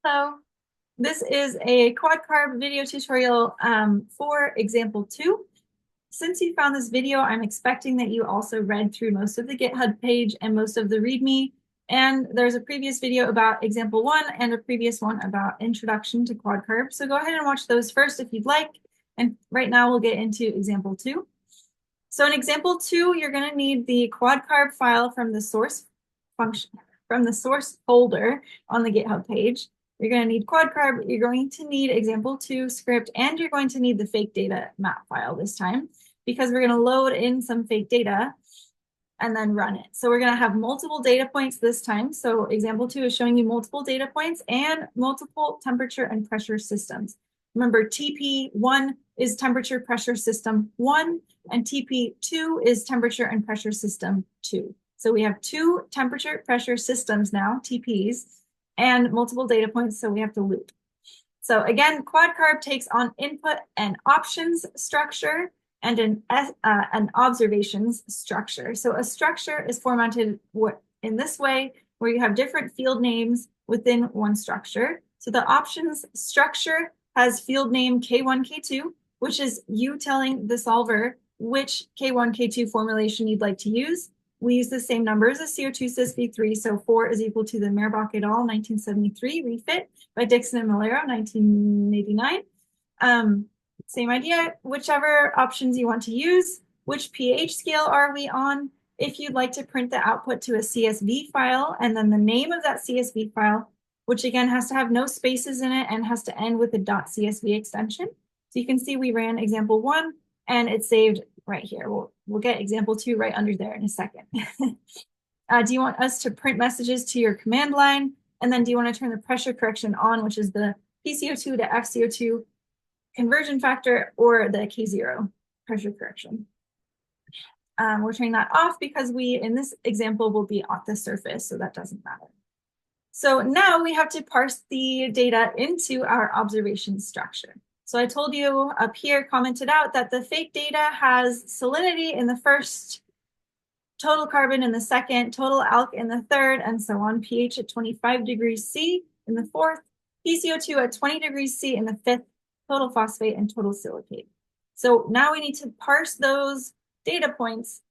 Hello, this is a quad carb video tutorial for example 2. Since you found this video, I'm expecting that you also read through most of the GitHub page and most of the README. And there's a previous video about example 1 and a previous one about introduction to quad carb. So go ahead and watch those first if you'd like. And right now we'll get into example 2. So in example 2, you're going to need the quad carb file from the source function, from the source folder on the GitHub page. You're going to need quad carb, you're going to need example 2 script, and you're going to need the fake data map file this time because we're going to load in some fake data and then run it. So we're going to have multiple data points this time. So example 2 is showing you multiple data points and multiple temperature and pressure systems. Remember, TP1 is temperature pressure system 1, and TP2 is temperature and pressure system 2. So we have 2 temperature pressure systems now, TPs, and multiple data points, so we have to loop. So again, quad carb takes on input and options structure and an observations structure. So a structure is formatted in this way, where you have different field names within one structure. So the options structure has field name K1, K2, which is you telling the solver which K1, K2 formulation you'd like to use. We use the same numbers as CO2 CSV3, so 4 is equal to the Meerbach et al. 1973 refit by Dixon and Malero, 1989. Same idea, whichever options you want to use. Which pH scale are we on? If you'd like to print the output to a CSV file, and then the name of that CSV file, which again has to have no spaces in it and has to end with a .csv extension. So you can see we ran example 1 and it's saved right here. We'll get example 2 right under there in a second. Do you want us to print messages to your command line? And then do you want to turn the pressure correction on, which is the PCO2 to FCO2 conversion factor, or the K0 pressure correction? We're turning that off because we, in this example, will be off the surface, so that doesn't matter. So now we have to parse the data into our observation structure. So I told you up here, commented out, that the fake data has salinity in the first, total carbon in the second, total alk in the third, and so on. pH at 25 degrees C in the fourth, PCO2 at 20 degrees C in the fifth, total phosphate and total silicate. So now we need to parse those data points,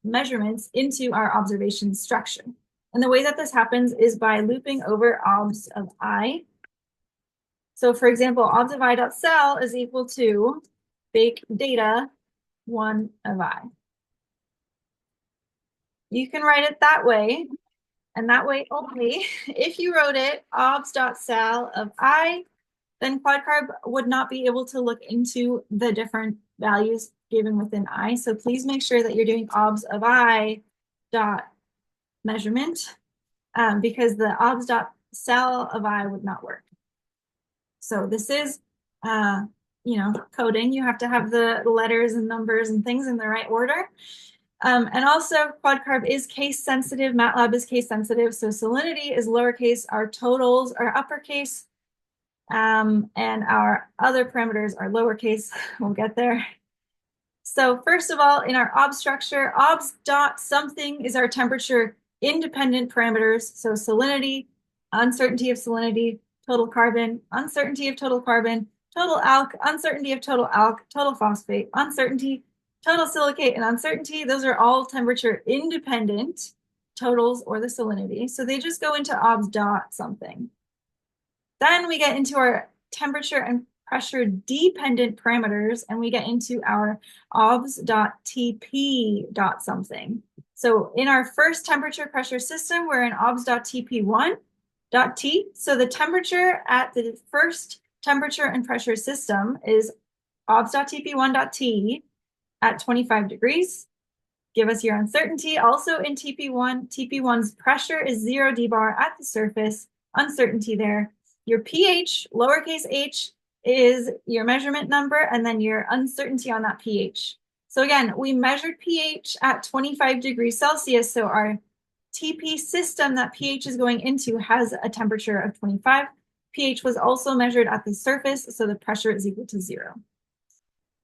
measurements, into our observation structure. And the way that this happens is by looping over obs of I. So for example, obs of I.cell is equal to fake data 1 of I. You can write it that way, and that way only. If you wrote it obs.cell of I, then quad carb would not be able to look into the different values given within I. So please make sure that you're doing obs of I dot measurement, because the obs dot cell of I would not work. So this is, coding. You have to have the letters and numbers and things in the right order. And also, quad carb is case sensitive. MATLAB is case sensitive. So salinity is lowercase. Our totals are uppercase. And our other parameters are lowercase. We'll get there. So first of all, in our obs structure, obs dot something is our temperature independent parameters. So salinity, uncertainty of salinity, total carbon, uncertainty of total carbon, total alk, uncertainty of total alk, total phosphate, uncertainty, total silicate, and uncertainty. Those are all temperature independent totals, or the salinity. So they just go into obs dot something. Then we get into our temperature and pressure dependent parameters, and we get into our obs.tp dot something. So in our first temperature pressure system, we're in obs.tp1 dot t. So the temperature at the first temperature and pressure system is obs.tp1 dot t at 25 degrees. Give us your uncertainty. Also in TP1, TP1's pressure is 0 dbar at the surface, uncertainty there. Your pH, lowercase h, is your measurement number, and then your uncertainty on that pH. So again, we measured pH at 25 degrees Celsius, so our TP system that pH is going into has a temperature of 25. pH was also measured at the surface, so the pressure is equal to 0.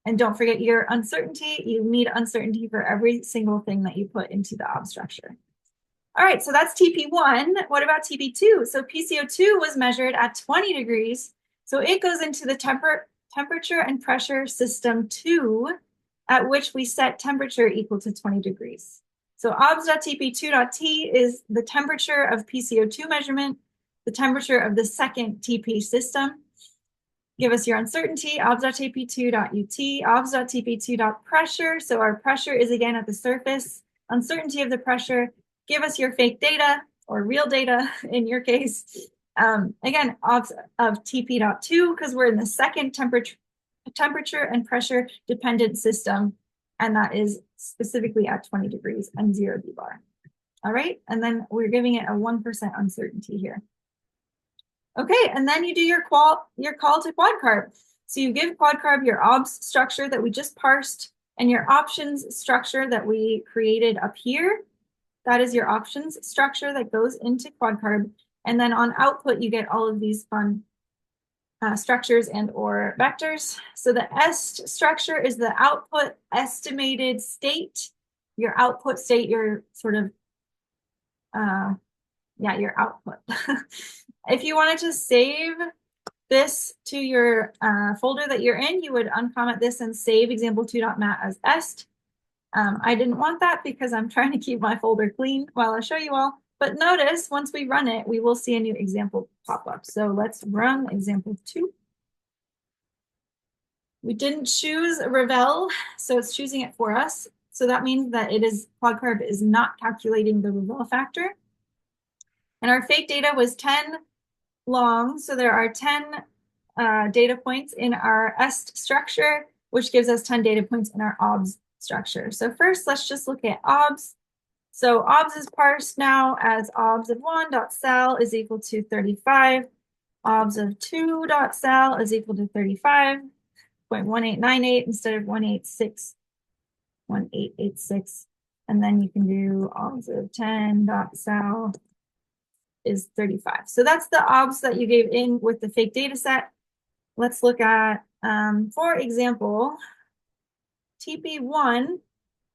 And don't forget your uncertainty. You need uncertainty for every single thing that you put into the obs structure. All right, so that's TP1. What about TP2? So PCO2 was measured at 20 degrees. So it goes into the temperature and pressure system 2, at which we set temperature equal to 20 degrees. So obs.tp2.t is the temperature of PCO2 measurement, the temperature of the second TP system. Give us your uncertainty, obs.tp2.ut, obs.tp2.pressure. So our pressure is again at the surface. Uncertainty of the pressure. Give us your fake data or real data in your case. Again, obs of tp.2 because we're in the second temperature and pressure dependent system, and that is specifically at 20 degrees and 0 dbar. All right, and then we're giving it a 1% uncertainty here. Okay, and then you do your call to QUODcarb. So you give QUODcarb your obs structure that we just parsed and your options structure that we created up here. That is your options structure that goes into QUODcarb. And then on output, you get all of these fun structures and or vectors. So the est structure is the output estimated state. Your output state, your sort of, your output. If you wanted to save this to your folder that you're in, you would uncomment this and save example2.mat as est. I didn't want that because I'm trying to keep my folder clean while I show you all. But notice once we run it, we will see a new example pop up. So let's run example 2. We didn't choose Revel, so it's choosing it for us. So that means that QUODcarb is not calculating the Revel factor. And our fake data was 10 long, so there are 10 data points in our est structure, which gives us 10 data points in our obs structure. So first, let's just look at obs. So obs is parsed now as obs of 1.sal is equal to 35. Obs of 2.sal is equal to 35.1898 instead of 1886. And then you can do obs of 10.sal is 35. So that's the obs that you gave in with the fake data set. Let's look at, for example, TP1.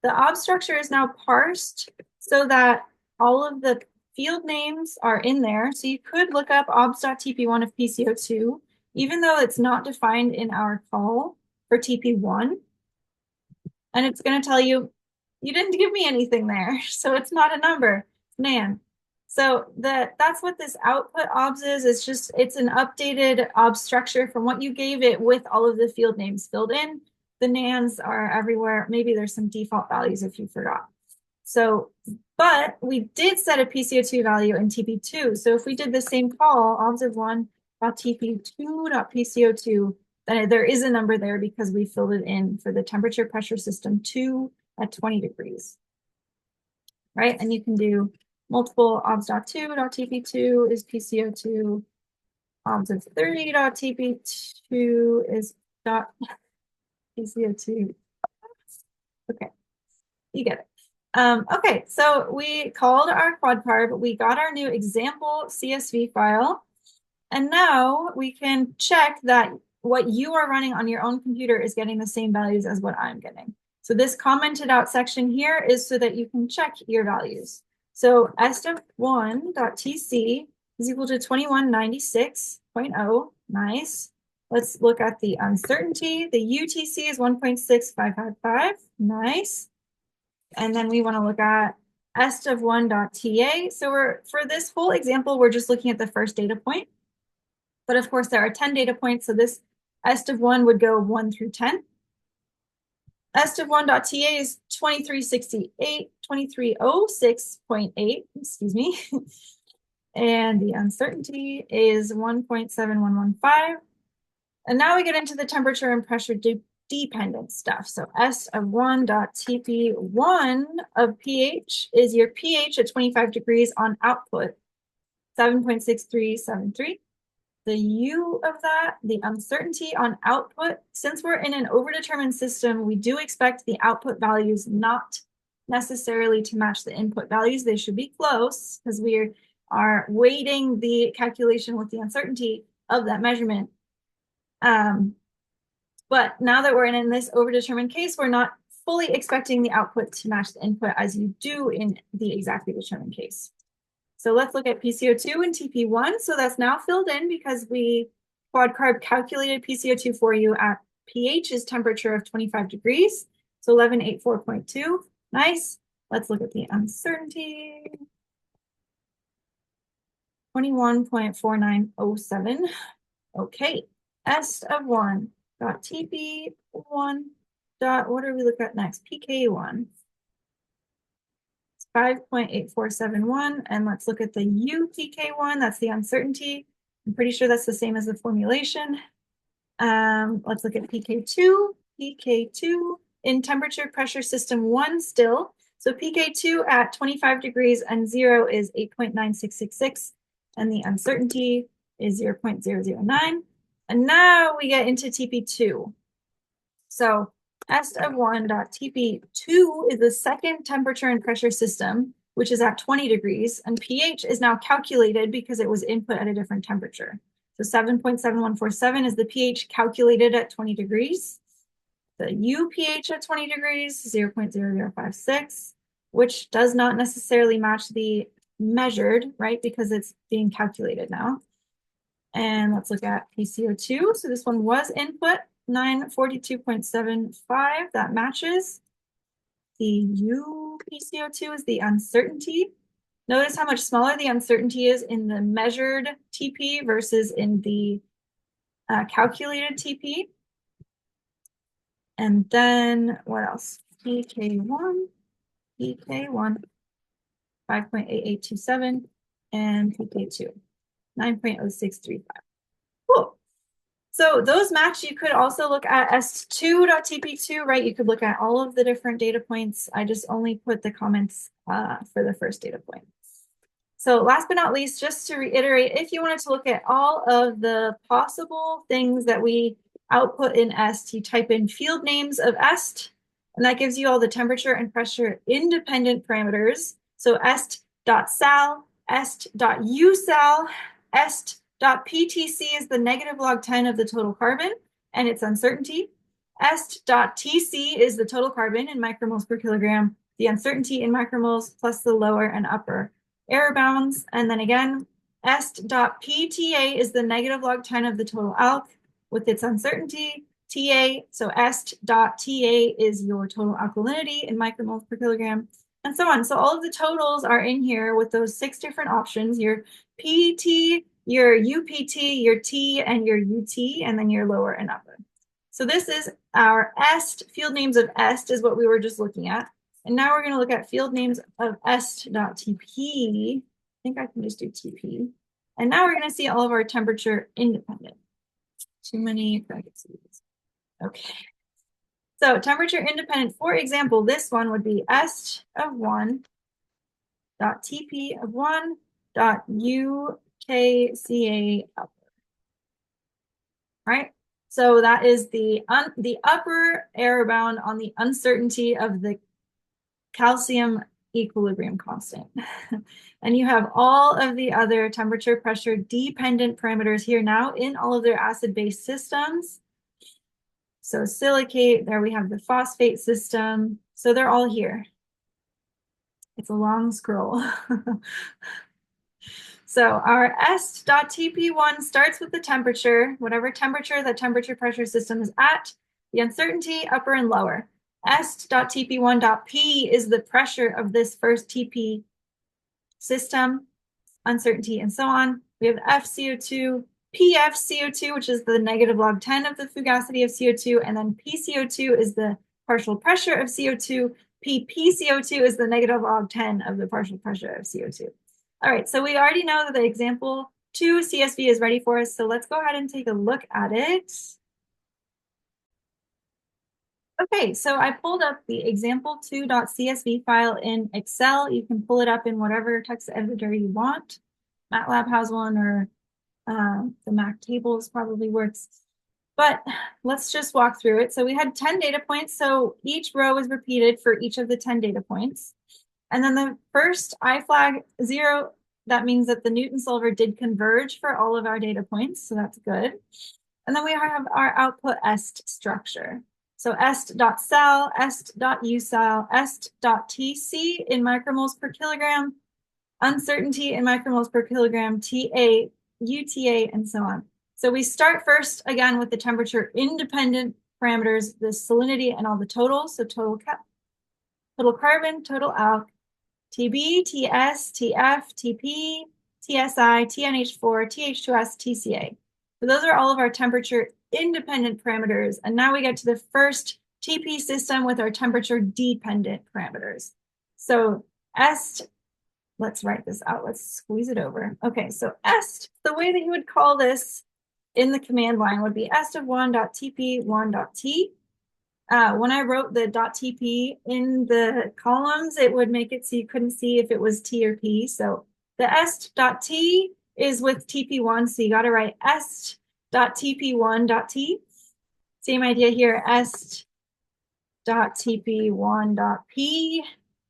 The obs structure is now parsed so that all of the field names are in there. So you could look up obs.tp1 of PCO2, even though it's not defined in our call for TP1. And it's going to tell you, you didn't give me anything there, so it's not a number, man. So that's what this output obs is. It's an updated obs structure from what you gave it with all of the field names filled in. The nans are everywhere. Maybe there's some default values if you forgot. So, but we did set a PCO2 value in TP2. So if we did the same call, obs of 1.tp2.pco2, then there is a number there because we filled it in for the temperature pressure system 2 at 20 degrees. Right, and you can do multiple obs.2.tp2 is PCO2. Obs of 30.tp2 is PCO2. Okay, you get it. Okay, so we called our QUODcarb. We got our new example CSV file. And now we can check that what you are running on your own computer is getting the same values as what I'm getting. So this commented out section here is so that you can check your values. So est1.tc is equal to 2196.0. Nice. Let's look at the uncertainty. The UTC is 1.6555. Nice. And then we want to look at est of 1.ta. So for this whole example, we're just looking at the first data point. But of course, there are 10 data points. So this est of 1 would go 1 through 10. Est of 1.ta is 2368, 2306.8, excuse me. And the uncertainty is 1.7115. And now we get into the temperature and pressure dependent stuff. So est of 1.tp1 of pH is your pH at 25 degrees on output, 7.6373. The U of that, the uncertainty on output, since we're in an overdetermined system, we do expect the output values not necessarily to match the input values. They should be close because we are weighting the calculation with the uncertainty of that measurement. But now that we're in this overdetermined case, we're not fully expecting the output to match the input as you do in the exactly determined case. So let's look at PCO2 and TP1. So that's now filled in because we QUODcarb calculated PCO2 for you at pH is temperature of 25 degrees. So 1184.2. Nice. Let's look at the uncertainty. 21.4907. Okay. S of 1 dot TP1 dot, what do we look at next? PK1. 5.8471, and let's look at the UPK1. That's the uncertainty. I'm pretty sure that's the same as the formulation. Let's look at PK2. PK2 in temperature pressure system 1 still. So PK2 at 25 degrees and 0 is 8.9666, and the uncertainty is 0.009. And now we get into TP2. So S of 1 dot TP2 is the second temperature and pressure system, which is at 20 degrees, and pH is now calculated because it was input at a different temperature. So 7.7147 is the pH calculated at 20 degrees. The UPH at 20 degrees, 0.0056, which does not necessarily match the measured, right? Because it's being calculated now. And let's look at PCO2. So this one was input, 942.75, that matches. The UPCO2 is the uncertainty. Notice how much smaller the uncertainty is in the measured TP versus in the calculated TP. And then what else? PK1, 5.8827, and PK2, 9.0635. Cool. So those match. You could also look at S2.TP2, right? You could look at all of the different data points. I just only put the comments for the first data point. So last but not least, just to reiterate, if you wanted to look at all of the possible things that we output in EST, you type in field names of EST, and that gives you all the temperature and pressure independent parameters. So est.sal, est.usal, est.ptc is the negative log 10 of the total carbon and its uncertainty. Est.tc is the total carbon in micromoles per kilogram, the uncertainty in micromoles plus the lower and upper error bounds. And then again, est.pta is the negative log 10 of the total alk with its uncertainty. Ta, so est.ta is your total alkalinity in micromoles per kilogram, and so on. So all of the totals are in here with those 6 different options, your PT, your UPT, your T, and your UT, and then your lower and upper. So this is our est, field names of est is what we were just looking at. And now we're going to look at field names of est.tp. I think I can just do TP. And now we're going to see all of our temperature independent. Too many parentheses. Okay. So temperature independent, for example, this one would be est of 1 dot TP of 1 dot UKCA upper. Right? So that is the upper error bound on the uncertainty of the calcium equilibrium constant. And you have all of the other temperature pressure dependent parameters here now in all of their acid-base systems. So silicate, there we have the phosphate system. So they're all here. It's a long scroll. So our est.tp1 starts with the temperature, whatever temperature that temperature pressure system is at, the uncertainty, upper and lower. Est.tp1.p is the pressure of this first TP system, uncertainty, and so on. We have FCO2, PFCO2, which is the negative log 10 of the fugacity of CO2, and then PCO2 is the partial pressure of CO2. PPCO2 is the negative log 10 of the partial pressure of CO2. All right, so we already know that the example 2 CSV is ready for us, so let's go ahead and take a look at it. Okay, so I pulled up the example2.csv file in Excel. You can pull it up in whatever text editor you want. MATLAB has one, or the Mac tables probably works. But let's just walk through it. So we had 10 data points, so each row is repeated for each of the 10 data points. And then the first I flag 0, that means that the Newton solver did converge for all of our data points, so that's good. And then we have our output est structure. So est.cell, est.ucell, est.tc in micromoles per kilogram, uncertainty in micromoles per kilogram, TA, UTA, and so on. So we start first again with the temperature independent parameters, the salinity and all the totals. So total carbon, total alk, TB, TS, TF, TP, TSI, TNH4, TH2S, TCA. So those are all of our temperature independent parameters. And now we get to the first TP system with our temperature dependent parameters. So est, let's write this out. Let's squeeze it over. Okay, so est, the way that you would call this in the command line would be est of 1.tp1.t. When I wrote the .tp in the columns, it would make it so you couldn't see if it was T or P. So the est.t is with TP1, so you got to write est.tp1.t. Same idea here, est.tp1.p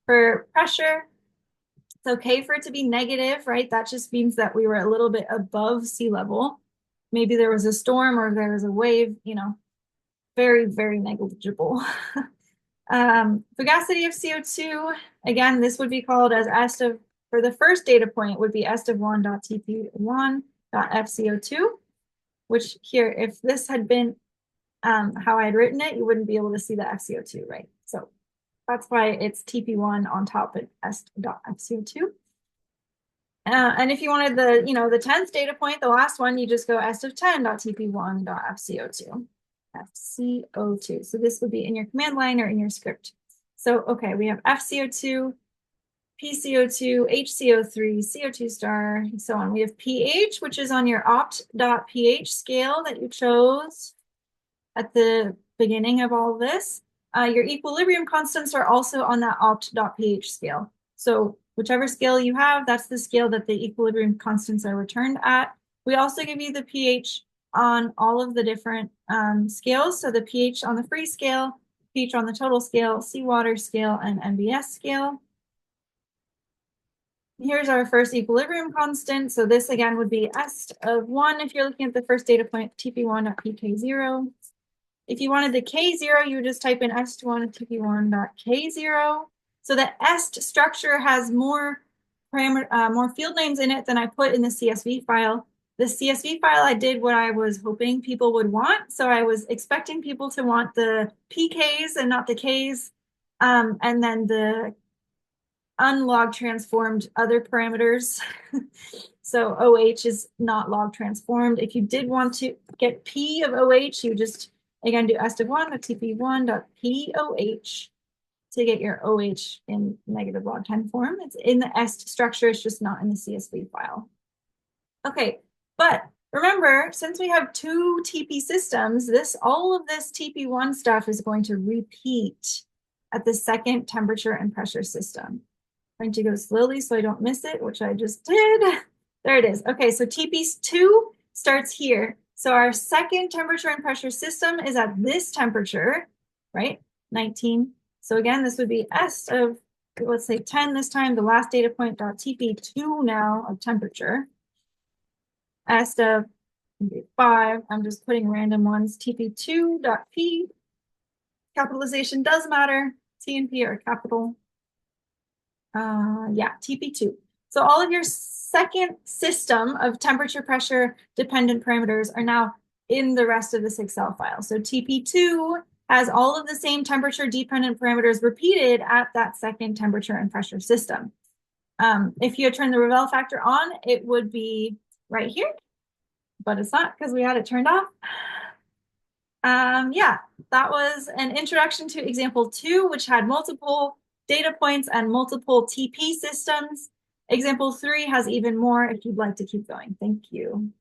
for pressure. It's okay for it to be negative, right? That just means that we were a little bit above sea level. Maybe there was a storm or there was a wave, you know, very, very negligible. Fugacity of CO2, again, this would be called as est of, for the first data point would be est of 1.tp1.fCO2, which here, if this had been how I had written it, you wouldn't be able to see the FCO2, right? So that's why it's TP1 on top of est.fCO2. And if you wanted the, you know, the 10th data point, the last one, you just go est of 10.tp1.fCO2. FCO2. So this would be in your command line or in your script. So, okay, we have FCO2, PCO2, HCO3, CO2 star, and so on. We have pH, which is on your opt.pH scale that you chose at the beginning of all of this. Your equilibrium constants are also on that opt.pH scale. So whichever scale you have, that's the scale that the equilibrium constants are returned at. We also give you the pH on all of the different scales. So the pH on the free scale, pH on the total scale, seawater scale, and MBS scale. Here's our first equilibrium constant. So this again would be est of 1 if you're looking at the first data point, TP1.pk0. If you wanted the K0, you would just type in est1 TP1.K0. So the est structure has more field names in it than I put in the CSV file. The CSV file, I did what I was hoping people would want. So I was expecting people to want the PKs and not the Ks. And then the unlog transformed other parameters. So OH is not log transformed. If you did want to get P of OH, you just, again, do est of 1.tp1.poH to get your OH in negative log time form. It's in the est structure, it's just not in the CSV file. Okay, but remember, since we have two TP systems, all of this TP1 stuff is going to repeat at the second temperature and pressure system. I'm going to go slowly so I don't miss it, which I just did. There it is. Okay, so TP2 starts here. So our second temperature and pressure system is at this temperature, right? 19. So again, this would be est of, let's say 10 this time, the last data point, .tp2 now of temperature. Est of 5, I'm just putting random ones, tp2.p. Capitalization does matter. T and P are capital. Yeah, TP2. So all of your second system of temperature pressure dependent parameters are now in the rest of this Excel file. So TP2 has all of the same temperature dependent parameters repeated at that second temperature and pressure system. If you had turned the Revel factor on, it would be right here, but it's not because we had it turned off. Yeah, that was an introduction to example 2, which had multiple data points and multiple TP systems. Example 3 has even more if you'd like to keep going. Thank you.